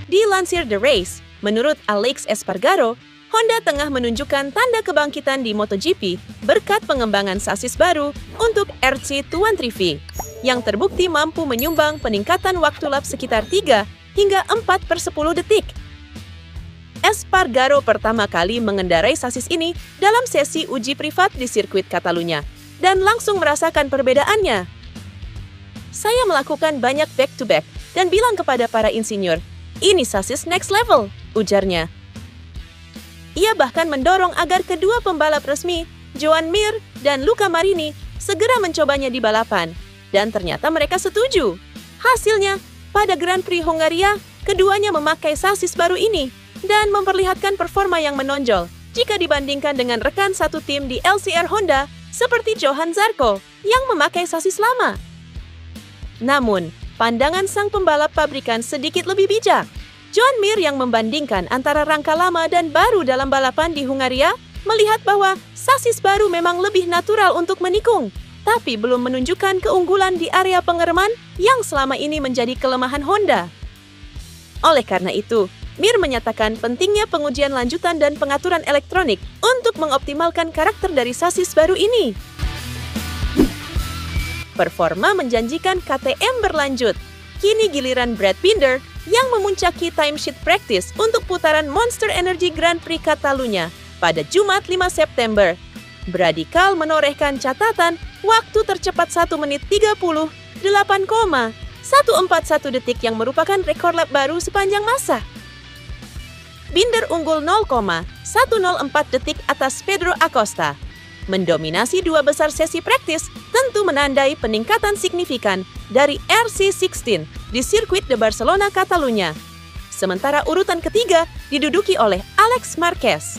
Dilansir The Race, menurut Alex Espargaro, Honda tengah menunjukkan tanda kebangkitan di MotoGP berkat pengembangan sasis baru untuk RC213V, yang terbukti mampu menyumbang peningkatan waktu lap sekitar 3 hingga 4/10 detik. Espargaro pertama kali mengendarai sasis ini dalam sesi uji privat di sirkuit Catalunya dan langsung merasakan perbedaannya. Saya melakukan banyak back-to-back dan bilang kepada para insinyur, ini sasis next level, ujarnya. Ia bahkan mendorong agar kedua pembalap resmi, Joan Mir dan Luca Marini, segera mencobanya di balapan. Dan ternyata mereka setuju. Hasilnya, pada Grand Prix Hongaria, keduanya memakai sasis baru ini dan memperlihatkan performa yang menonjol jika dibandingkan dengan rekan satu tim di LCR Honda seperti Johan Zarco yang memakai sasis lama. Namun, pandangan sang pembalap pabrikan sedikit lebih bijak. Joan Mir yang membandingkan antara rangka lama dan baru dalam balapan di Hungaria melihat bahwa sasis baru memang lebih natural untuk menikung, tapi belum menunjukkan keunggulan di area pengereman yang selama ini menjadi kelemahan Honda. Oleh karena itu, Mir menyatakan pentingnya pengujian lanjutan dan pengaturan elektronik untuk mengoptimalkan karakter dari sasis baru ini. Performa menjanjikan KTM berlanjut. Kini giliran Brad Binder yang memuncaki timesheet practice untuk putaran Monster Energy Grand Prix Catalunya pada Jumat 5 September. Bradikal menorehkan catatan waktu tercepat 1 menit 38,141 detik yang merupakan rekor lap baru sepanjang masa. Binder unggul 0,104 detik atas Pedro Acosta. Mendominasi dua besar sesi praktis tentu menandai peningkatan signifikan dari RC16 di sirkuit de Barcelona, Catalunya. Sementara urutan ketiga diduduki oleh Alex Marquez.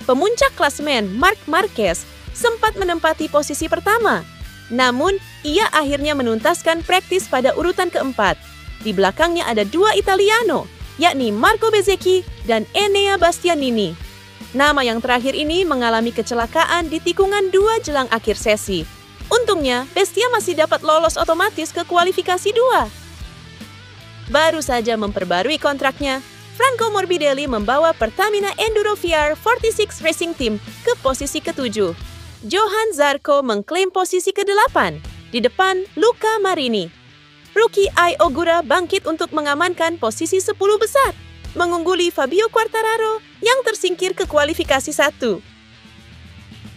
Pemuncak klasemen Marc Marquez sempat menempati posisi pertama, namun ia akhirnya menuntaskan praktis pada urutan keempat. Di belakangnya ada dua Italiano, yakni Marco Bezzecchi dan Enea Bastianini. Nama yang terakhir ini mengalami kecelakaan di tikungan 2 jelang akhir sesi. Untungnya, Bestia masih dapat lolos otomatis ke kualifikasi 2. Baru saja memperbarui kontraknya, Franco Morbidelli membawa Pertamina Enduro VR 46 Racing Team ke posisi ke-7. Johan Zarco mengklaim posisi ke-8 di depan Luca Marini. Rookie Ai Ogura bangkit untuk mengamankan posisi 10 besar, mengungguli Fabio Quartararo yang tersingkir ke kualifikasi 1.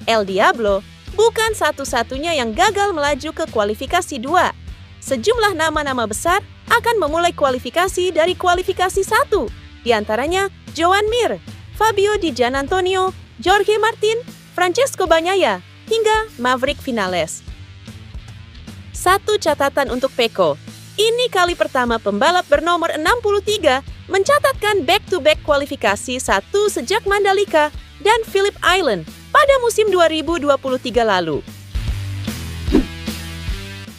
El Diablo bukan satu-satunya yang gagal melaju ke kualifikasi 2. Sejumlah nama-nama besar akan memulai kualifikasi dari kualifikasi 1, di antaranya Joan Mir, Fabio Di Giannantonio, Jorge Martin, Francesco Bagnaia, hingga Maverick Vinales. Satu catatan untuk Pecco. Ini kali pertama pembalap bernomor 63 mencatatkan back-to-back kualifikasi 1 sejak Mandalika dan Phillip Island pada musim 2023 lalu.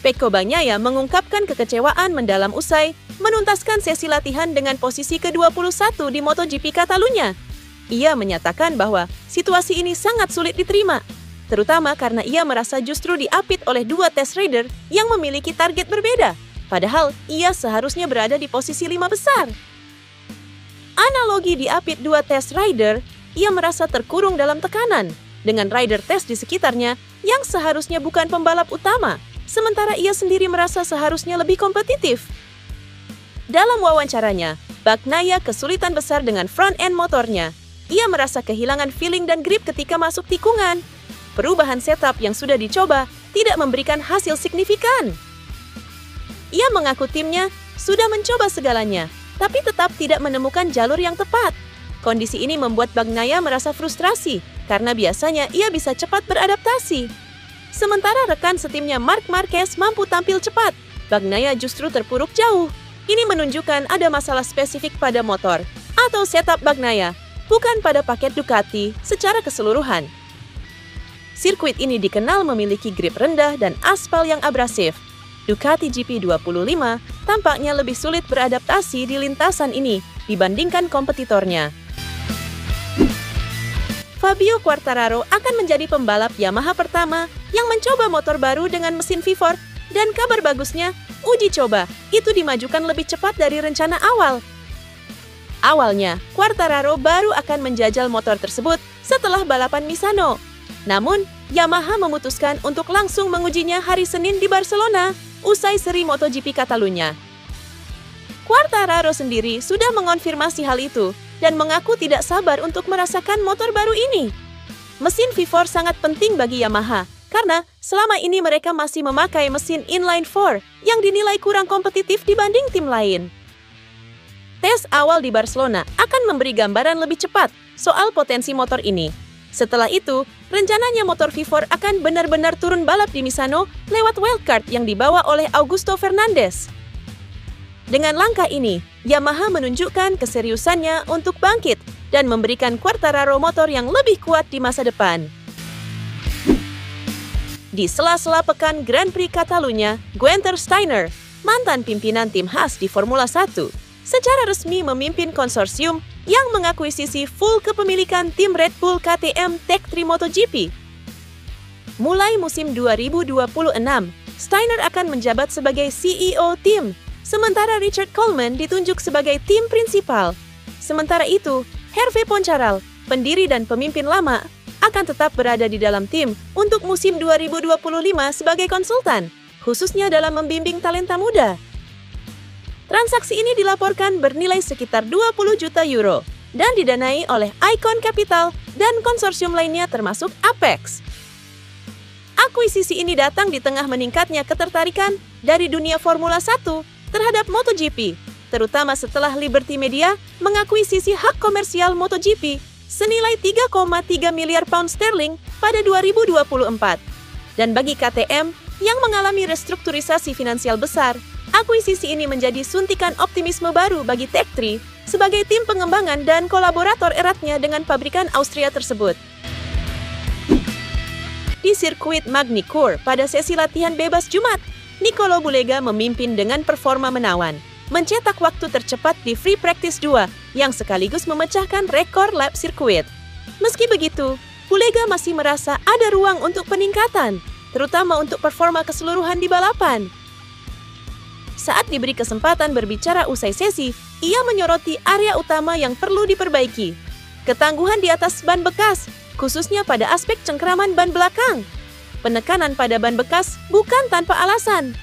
Pecco Bagnaia mengungkapkan kekecewaan mendalam usai menuntaskan sesi latihan dengan posisi ke-21 di MotoGP Catalunya. Ia menyatakan bahwa situasi ini sangat sulit diterima, terutama karena ia merasa justru diapit oleh dua test rider yang memiliki target berbeda. Padahal ia seharusnya berada di posisi 5 besar. Analogi diapit dua test rider, ia merasa terkurung dalam tekanan dengan rider test di sekitarnya yang seharusnya bukan pembalap utama, sementara ia sendiri merasa seharusnya lebih kompetitif. Dalam wawancaranya, Bagnaia kesulitan besar dengan front end motornya. Ia merasa kehilangan feeling dan grip ketika masuk tikungan. Perubahan setup yang sudah dicoba tidak memberikan hasil signifikan. Ia mengaku timnya sudah mencoba segalanya, tapi tetap tidak menemukan jalur yang tepat. Kondisi ini membuat Bagnaia merasa frustrasi, karena biasanya ia bisa cepat beradaptasi. Sementara rekan setimnya Marc Marquez mampu tampil cepat, Bagnaia justru terpuruk jauh. Ini menunjukkan ada masalah spesifik pada motor atau setup Bagnaia, bukan pada paket Ducati secara keseluruhan. Sirkuit ini dikenal memiliki grip rendah dan aspal yang abrasif. Ducati GP25 tampaknya lebih sulit beradaptasi di lintasan ini dibandingkan kompetitornya. Fabio Quartararo akan menjadi pembalap Yamaha pertama yang mencoba motor baru dengan mesin V4 Dan kabar bagusnya, uji coba itu dimajukan lebih cepat dari rencana awal. Awalnya, Quartararo baru akan menjajal motor tersebut setelah balapan Misano. Namun, Yamaha memutuskan untuk langsung mengujinya hari Senin di Barcelona, usai seri MotoGP Catalunya. Quartararo sendiri sudah mengonfirmasi hal itu dan mengaku tidak sabar untuk merasakan motor baru ini. Mesin V4 sangat penting bagi Yamaha, karena selama ini mereka masih memakai mesin inline 4 yang dinilai kurang kompetitif dibanding tim lain. Tes awal di Barcelona akan memberi gambaran lebih cepat soal potensi motor ini. Setelah itu, rencananya motor V4 akan benar-benar turun balap di Misano lewat wildcard yang dibawa oleh Augusto Fernandez. Dengan langkah ini, Yamaha menunjukkan keseriusannya untuk bangkit dan memberikan Quartararo motor yang lebih kuat di masa depan. Di sela-sela pekan Grand Prix Catalunya, Guenther Steiner, mantan pimpinan tim Haas di Formula 1, secara resmi memimpin konsorsium yang mengakuisisi full kepemilikan tim Red Bull KTM Tech3 MotoGP. Mulai musim 2026, Steiner akan menjabat sebagai CEO tim, sementara Richard Coleman ditunjuk sebagai tim prinsipal. Sementara itu, Hervé Poncharal, pendiri dan pemimpin lama, akan tetap berada di dalam tim untuk musim 2025 sebagai konsultan, khususnya dalam membimbing talenta muda. Transaksi ini dilaporkan bernilai sekitar 20 juta euro dan didanai oleh Icon Capital dan konsorsium lainnya termasuk Apex. Akuisisi ini datang di tengah meningkatnya ketertarikan dari dunia Formula 1 terhadap MotoGP, terutama setelah Liberty Media mengakuisisi hak komersial MotoGP senilai 3,3 miliar pound sterling pada 2024. Dan bagi KTM yang mengalami restrukturisasi finansial besar, akuisisi ini menjadi suntikan optimisme baru bagi Tech3 sebagai tim pengembangan dan kolaborator eratnya dengan pabrikan Austria tersebut. Di sirkuit Magny-Cours pada sesi latihan bebas Jumat, Nicolo Bulega memimpin dengan performa menawan, mencetak waktu tercepat di Free Practice 2 yang sekaligus memecahkan rekor lap sirkuit. Meski begitu, Bulega masih merasa ada ruang untuk peningkatan, terutama untuk performa keseluruhan di balapan. Saat diberi kesempatan berbicara usai sesi, ia menyoroti area utama yang perlu diperbaiki. Ketangguhan di atas ban bekas, khususnya pada aspek cengkraman ban belakang. Penekanan pada ban bekas bukan tanpa alasan.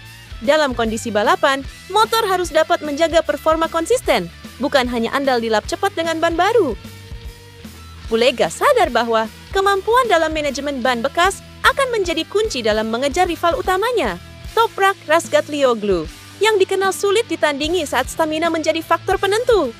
Dalam kondisi balapan, motor harus dapat menjaga performa konsisten, bukan hanya andal di lap cepat dengan ban baru. Bulega sadar bahwa kemampuan dalam manajemen ban bekas akan menjadi kunci dalam mengejar rival utamanya, Toprak Razgatlioglu, yang dikenal sulit ditandingi saat stamina menjadi faktor penentu.